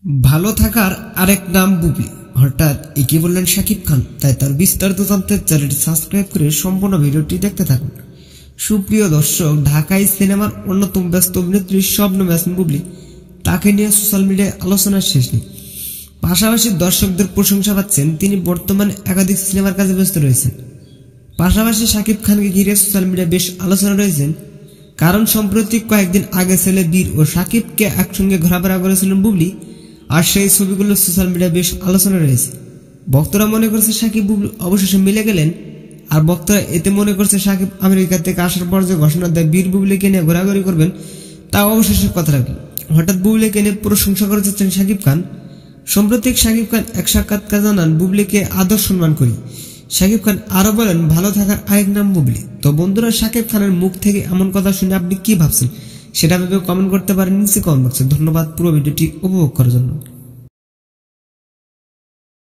ভালো থাকার আরেক নাম বুবলি। হঠাৎ একে বললেন শাকিব খান। তাই তার বিস্তারিত জানতে চ্যানেলটি সাবস্ক্রাইব করে সম্পূর্ণ ভিডিওটি দেখতে থাকুন। সুপ্রিয় দর্শক, ঢাকাই সিনেমার অন্যতম ব্যস্ত অভিনেত্রী শবনম ইয়াসমিন বুবলি, তাকে নিয়ে সোশ্যাল মিডিয়ায় আলোচনার শেষ নেই। পাশাপাশি দর্শকদের প্রশংসা পাচ্ছেন তিনি বর্তমানে একাধিক সিনেমার কাজে ব্যস্ত রয়েছেন। পাশাপাশি শাকিব খানকে ঘিরে সোশ্যাল মিডিয়ায় বেশ আলোচনা রয়েছেন, কারণ সম্প্রতি কয়েকদিন আগে ছেলে বীর ও শাকিবকে একসঙ্গে ঘোরাফেরা করেছিলেন বুবলি, আর সেই ছবিগুলো সোশ্যাল মিডিয়ায় বেশ আলোচনা রয়েছে। ভক্তরা মনে করছে শাকিব বুবলি অবশেষে মিলে গেলেন, আর ভক্তরা এতে মনে করছে শাকিব আমেরিকা থেকে আসার পর যে ঘোষণা দেয় বীর বুবলিকে নিয়ে ঘোরাঘুরি করবেন, তা অবশেষে কথা রাখলেন। হঠাৎ বুবলিকে নিয়ে প্রশংসা করে যাচ্ছেন শাকিব খান। সম্প্রতি শাকিব খান এক সাক্ষাৎকার জানান, বুবলিকে আদর সম্মান করি। শাকিব খান আরো বলেন, ভালো থাকার আরেক নাম বুবলি। তো বন্ধুরা, শাকিব খানের মুখ থেকে এমন কথা শুনে আপনি কি ভাবছেন সেটা ভেবে কমেন্ট করতে পারেন নিচে কমেন্ট বক্সে। ধন্যবাদ পুরো ভিডিওটি উপভোগ করার জন্য।